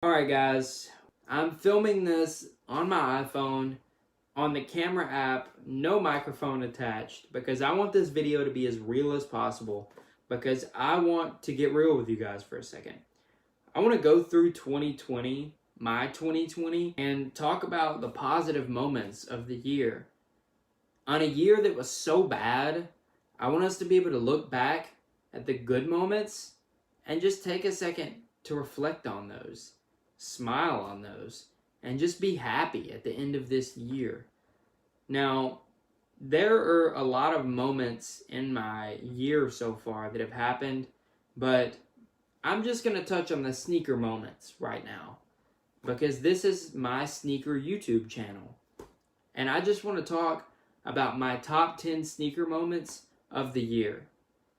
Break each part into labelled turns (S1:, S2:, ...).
S1: Alright guys, I'm filming this on my iPhone, on the camera app, no microphone attached, because I want this video to be as real as possible, because I want to get real with you guys for a second. I want to go through 2020, my 2020, and talk about the positive moments of the year. On a year that was so bad, I want us to be able to look back at the good moments and just take a second to reflect on those. Smile on those, and just be happy at the end of this year. Now, there are a lot of moments in my year so far that have happened, but I'm just going to touch on the sneaker moments right now, because this is my sneaker YouTube channel. And I just want to talk about my top 10 sneaker moments of the year.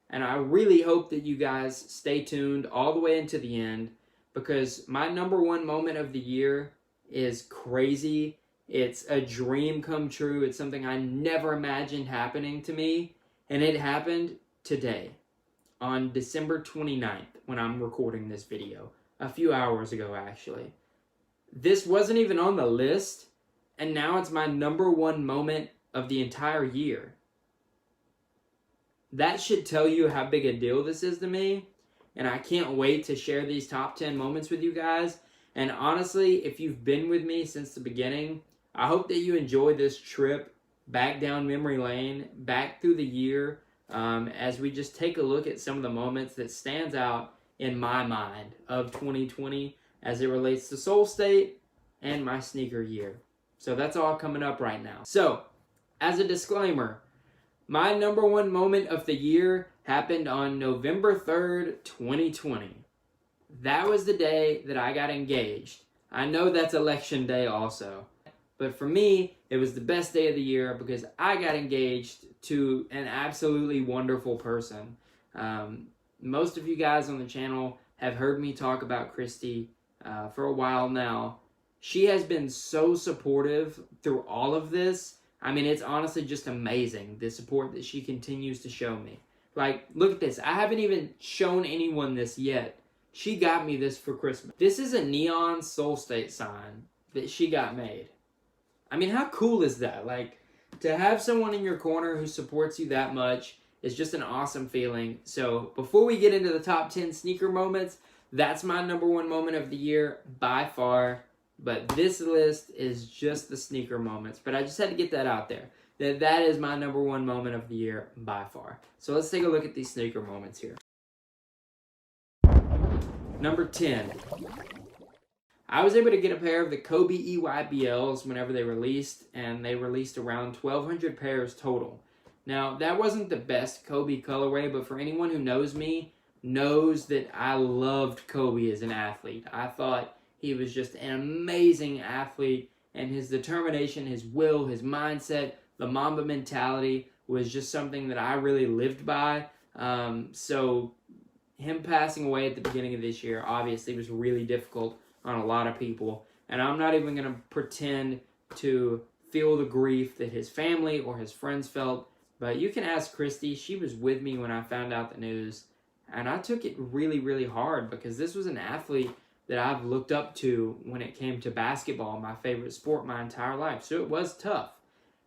S1: And I really hope that you guys stay tuned all the way into the end, because my number one moment of the year is crazy. It's a dream come true. It's something I never imagined happening to me. And it happened today, on December 29th, when I'm recording this video. A few hours ago, actually. This wasn't even on the list, and now it's my number one moment of the entire year. That should tell you how big a deal this is to me. And I can't wait to share these top 10 moments with you guys. And honestly, if you've been with me since the beginning, I hope that you enjoy this trip back down memory lane, back through the year, as we just take a look at some of the moments that stands out in my mind of 2020 as it relates to Soul State and my sneaker year. So that's all coming up right now. So, as a disclaimer, my number one moment of the year happened on November 3rd, 2020. That was the day that I got engaged. I know that's election day also. But for me, it was the best day of the year because I got engaged to an absolutely wonderful person. Most of you guys on the channel have heard me talk about Christy for a while now. She has been so supportive through all of this. I mean, it's honestly just amazing, the support that she continues to show me. Like, look at this. I haven't even shown anyone this yet. She got me this for Christmas. This is a neon Soul State sign that she got made. I mean, how cool is that? Like, to have someone in your corner who supports you that much is just an awesome feeling. So, before we get into the top 10 sneaker moments, that's my number one moment of the year by far. But this list is just the sneaker moments. But I just had to get that out there. That is my number one moment of the year by far. So let's take a look at these sneaker moments here. Number 10. I was able to get a pair of the Kobe EYBLs whenever they released. And they released around 1,200 pairs total. Now, that wasn't the best Kobe colorway. But for anyone who knows me, knows that I loved Kobe as an athlete. I thought he was just an amazing athlete, and his determination, his will, his mindset, the Mamba mentality was just something that I really lived by. So him passing away at the beginning of this year obviously was really difficult on a lot of people, and I'm not even going to pretend to feel the grief that his family or his friends felt, but you can ask Christy. She was with me when I found out the news, and I took it really, really hard because this was an athlete that I've looked up to when it came to basketball, my favorite sport my entire life. So it was tough.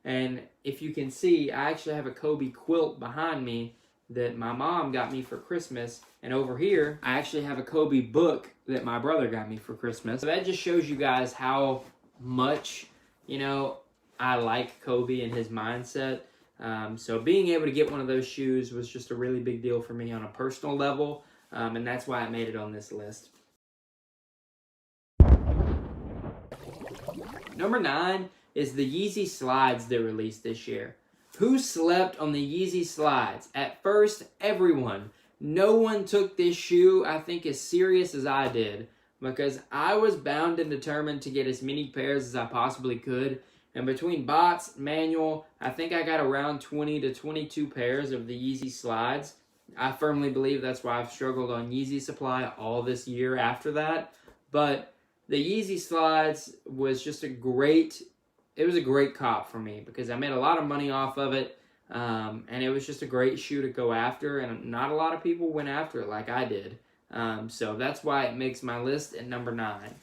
S1: And if you can see, I actually have a Kobe quilt behind me that my mom got me for Christmas. And over here, I actually have a Kobe book that my brother got me for Christmas. So that just shows you guys how much, I like Kobe and his mindset. So being able to get one of those shoes was just a really big deal for me on a personal level. And that's why I made it on this list. Number 9 is the Yeezy Slides they released this year. Who slept on the Yeezy Slides? At first, everyone. No one took this shoe, I think, as serious as I did, because I was bound and determined to get as many pairs as I possibly could. And between bots, manual, I think I got around 20 to 22 pairs of the Yeezy Slides. I firmly believe that's why I've struggled on Yeezy supply all this year after that. But the Yeezy Slides was just a great cop for me because I made a lot of money off of it, and it was just a great shoe to go after, and not a lot of people went after it like I did. So that's why it makes my list at number 9.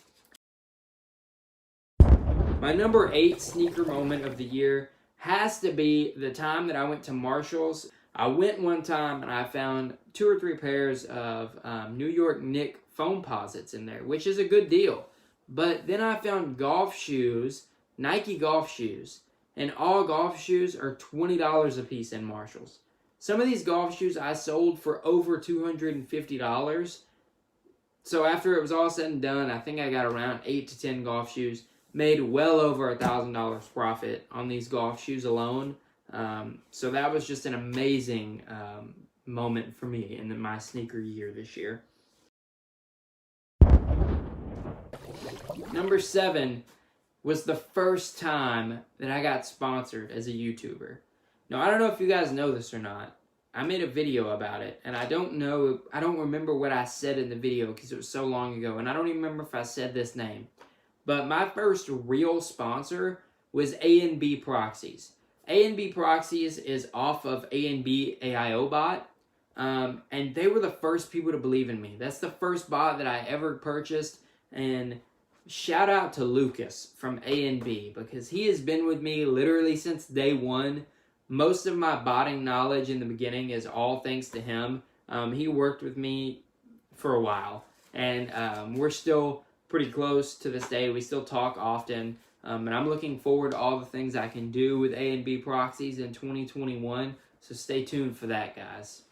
S1: My number 8 sneaker moment of the year has to be the time that I went to Marshall's. I went one time and I found 2 or 3 pairs of New York Knicks foam posits in there, which is a good deal. But then I found golf shoes, Nike golf shoes, and all golf shoes are $20 a piece in Marshall's. Some of these golf shoes I sold for over $250. So after it was all said and done, I think I got around 8 to 10 golf shoes. Made well over $1,000 profit on these golf shoes alone. So that was just an amazing moment for me in my sneaker year this year. Number 7 was the first time that I got sponsored as a YouTuber. Now, I don't know if you guys know this or not. I made a video about it, and I don't remember what I said in the video because it was so long ago, and I don't even remember if I said this name. But my first real sponsor was A&B Proxies. A&B Proxies is off of A&B AIO bot, and they were the first people to believe in me. That's the first bot that I ever purchased, and shout out to Lucas from A&B because he has been with me literally since day one. Most of my botting knowledge in the beginning is all thanks to him. He worked with me for a while, and we're still pretty close to this day. We still talk often, and I'm looking forward to all the things I can do with A&B Proxies in 2021, so stay tuned for that, guys.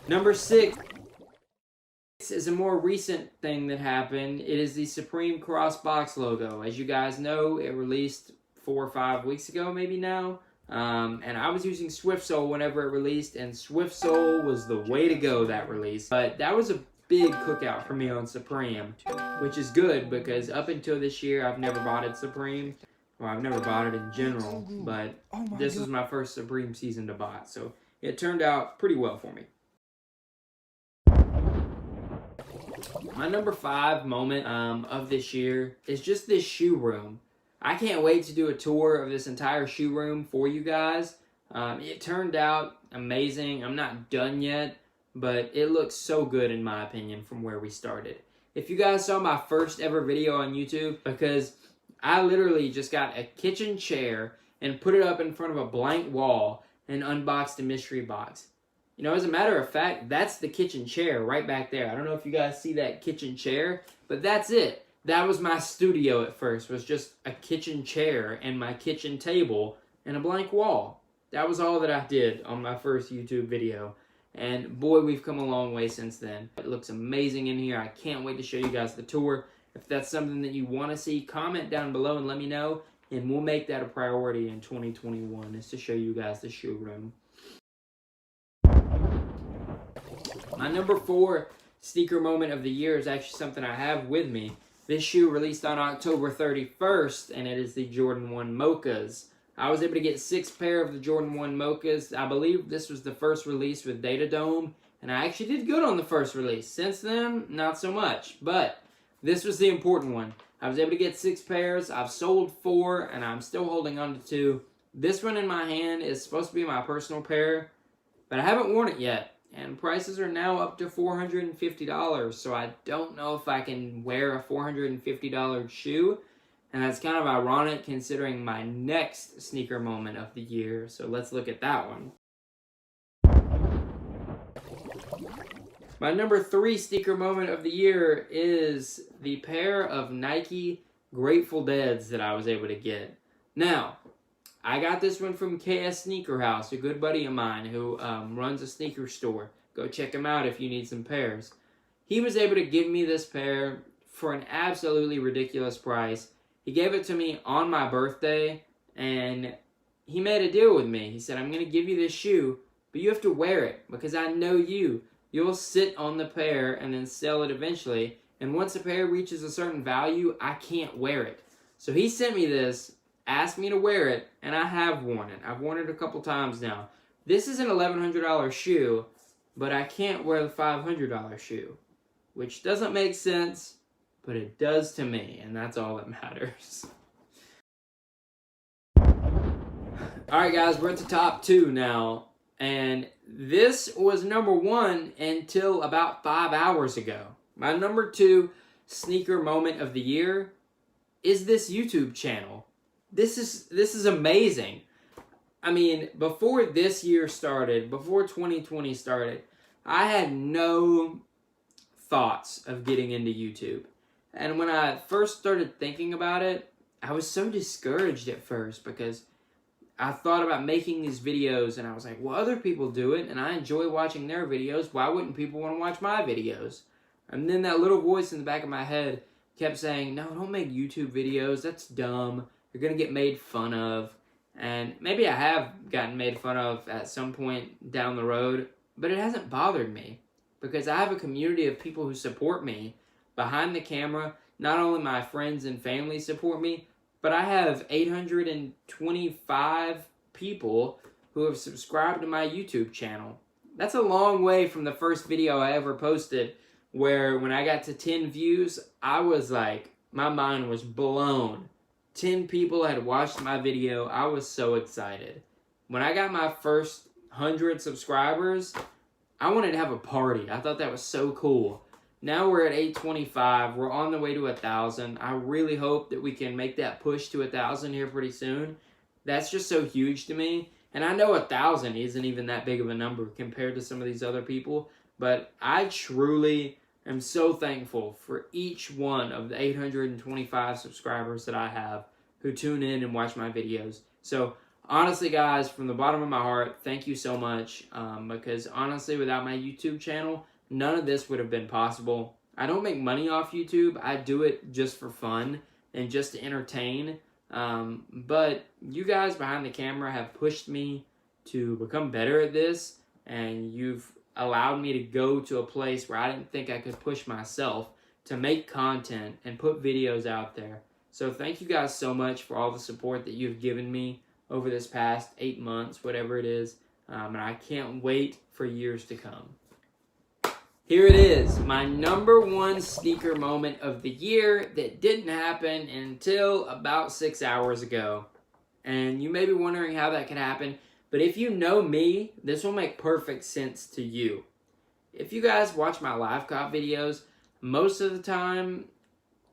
S1: Number 6 is a more recent thing that happened. It is the Supreme Crossbox logo. As you guys know, it released 4 or 5 weeks ago, maybe now, and I was using Swift Sole whenever it released, and Swift Sole was the way to go that release. But that was a big cookout for me on Supreme, which is good because up until this year I've never bought it Supreme. Well, I've never bought it in general, but this was my first Supreme season to buy, so it turned out pretty well for me. My number 5 moment of this year is just this shoe room. I can't wait to do a tour of this entire shoe room for you guys. It turned out amazing. I'm not done yet, but it looks so good in my opinion from where we started. If you guys saw my first ever video on YouTube, because I literally just got a kitchen chair and put it up in front of a blank wall and unboxed a mystery box. You know, as a matter of fact, that's the kitchen chair right back there. I don't know if you guys see that kitchen chair, but that's it. That was my studio at first, was just a kitchen chair and my kitchen table and a blank wall. That was all that I did on my first YouTube video. And boy, we've come a long way since then. It looks amazing in here. I can't wait to show you guys the tour. If that's something that you want to see, comment down below and let me know. And we'll make that a priority in 2021, is to show you guys the shoe room. My number 4 sneaker moment of the year is actually something I have with me. This shoe released on October 31st, and it is the Jordan 1 Mochas. I was able to get 6 pair of the Jordan 1 Mochas. I believe this was the first release with Data Dome, and I actually did good on the first release. Since then, not so much, but this was the important one. I was able to get 6 pairs. I've sold 4, and I'm still holding on to 2. This one in my hand is supposed to be my personal pair, but I haven't worn it yet. And prices are now up to $450, so I don't know if I can wear a $450 shoe. And that's kind of ironic considering my next sneaker moment of the year. So let's look at that one. My number 3 sneaker moment of the year is the pair of Nike Grateful Deads that I was able to get. Now, I got this one from KS Sneaker House, a good buddy of mine who runs a sneaker store. Go check him out if you need some pairs. He was able to give me this pair for an absolutely ridiculous price. He gave it to me on my birthday, and he made a deal with me. He said, I'm going to give you this shoe, but you have to wear it because I know you. You'll sit on the pair and then sell it eventually, and once a pair reaches a certain value, I can't wear it. So he sent me this, asked me to wear it, and I have worn it. I've worn it a couple times now. This is an $1,100 shoe, but I can't wear the $500 shoe, which doesn't make sense, but it does to me, and that's all that matters. Alright guys, we're at the top 2 now. And this was number 1 until about 5 hours ago. My number 2 sneaker moment of the year is this YouTube channel. This is amazing. I mean, before this year started, before 2020 started, I had no thoughts of getting into YouTube. And when I first started thinking about it, I was so discouraged at first because I thought about making these videos and I was like, well, other people do it and I enjoy watching their videos. Why wouldn't people want to watch my videos? And then that little voice in the back of my head kept saying, no, don't make YouTube videos. That's dumb. You're going to get made fun of. And maybe I have gotten made fun of at some point down the road, but it hasn't bothered me because I have a community of people who support me behind the camera. Not only my friends and family support me, but I have 825 people who have subscribed to my YouTube channel. That's a long way from the first video I ever posted, where when I got to 10 views, I was like, my mind was blown. 10 people had watched my video. I was so excited. When I got my first 100 subscribers, I wanted to have a party. I thought that was so cool. Now we're at 825. We're on the way to 1,000. I really hope that we can make that push to 1,000 here pretty soon. That's just so huge to me. And I know 1,000 isn't even that big of a number compared to some of these other people. But I truly am so thankful for each one of the 825 subscribers that I have who tune in and watch my videos. So honestly, guys, from the bottom of my heart, thank you so much. Because honestly, without my YouTube channel, none of this would have been possible. I don't make money off YouTube. I do it just for fun and just to entertain. But you guys behind the camera have pushed me to become better at this, and you've allowed me to go to a place where I didn't think I could push myself to make content and put videos out there. So thank you guys so much for all the support that you've given me over this past 8 months, whatever it is. And I can't wait for years to come. Here it is, my number 1 sneaker moment of the year that didn't happen until about 6 hours ago. And you may be wondering how that could happen, but if you know me, this will make perfect sense to you. If you guys watch my live cop videos, most of the time,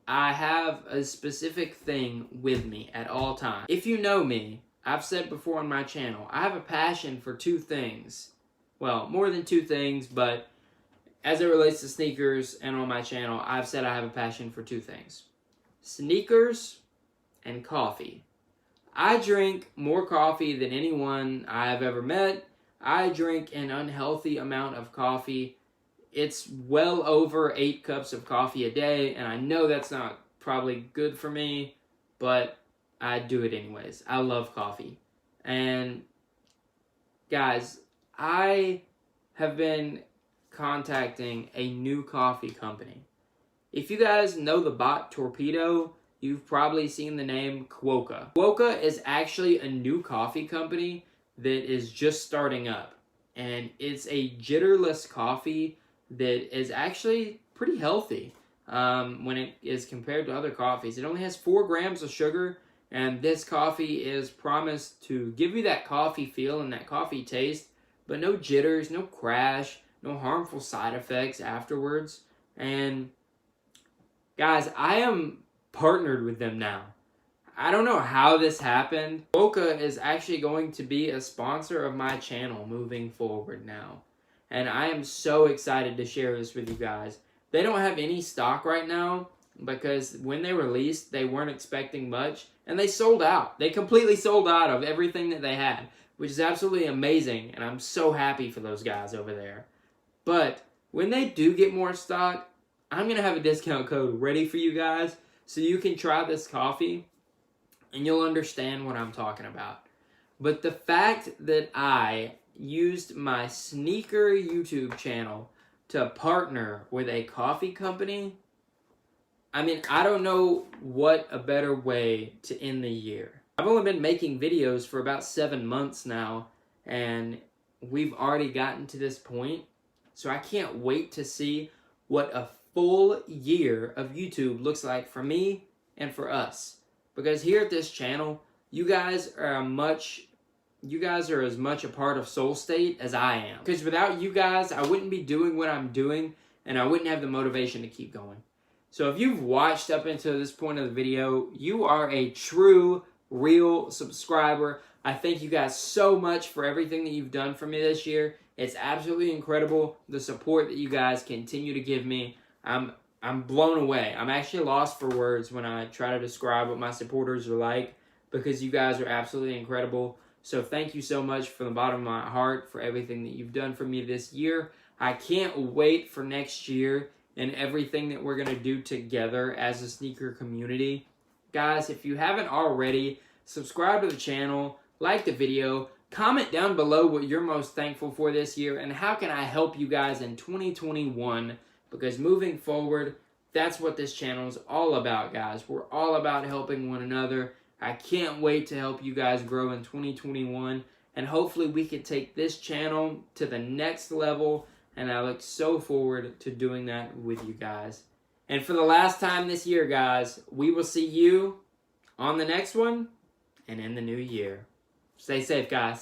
S1: I have a specific thing with me at all times. If you know me, I've said before on my channel, I have a passion for 2 things. Well, more than 2 things, but as it relates to sneakers and on my channel, I've said I have a passion for 2 things. Sneakers and coffee. I drink more coffee than anyone I have ever met. I drink an unhealthy amount of coffee. It's well over 8 cups of coffee a day, and I know that's not probably good for me, but I do it anyways. I love coffee. And guys, I have been contacting a new coffee company. If you guys know the bot Torpedo, you've probably seen the name Quokka. Quokka is actually a new coffee company that is just starting up. And it's a jitterless coffee that is actually pretty healthy when it is compared to other coffees. It only has 4 grams of sugar, and this coffee is promised to give you that coffee feel and that coffee taste, but no jitters, no crash, no harmful side effects afterwards. And guys, I am partnered with them now. I don't know how this happened. Mocha is actually going to be a sponsor of my channel moving forward now. And I am so excited to share this with you guys. They don't have any stock right now because when they released, they weren't expecting much. And they sold out. They completely sold out of everything that they had, which is absolutely amazing. And I'm so happy for those guys over there. But when they do get more stock, I'm going to have a discount code ready for you guys so you can try this coffee and you'll understand what I'm talking about. But the fact that I used my sneaker YouTube channel to partner with a coffee company, I mean, I don't know what a better way to end the year. I've only been making videos for about 7 months now, and we've already gotten to this point. So I can't wait to see what a full year of YouTube looks like for me and for us. Because here at this channel, you guys are a much you guys are as much a part of Soul State as I am. Because without you guys, I wouldn't be doing what I'm doing, and I wouldn't have the motivation to keep going. So if you've watched up until this point of the video, you are a true, real subscriber. I thank you guys so much for everything that you've done for me this year. It's absolutely incredible, the support that you guys continue to give me. I'm blown away. I'm actually lost for words when I try to describe what my supporters are like, because you guys are absolutely incredible. So thank you so much from the bottom of my heart for everything that you've done for me this year. I can't wait for next year and everything that we're going to do together as a sneaker community. Guys, if you haven't already, subscribe to the channel, like the video, comment down below what you're most thankful for this year and how can I help you guys in 2021, because moving forward, that's what this channel is all about, guys. We're all about helping one another. I can't wait to help you guys grow in 2021, and hopefully we can take this channel to the next level, and I look so forward to doing that with you guys. And for the last time this year, guys, we will see you on the next one and in the new year. Stay safe, guys.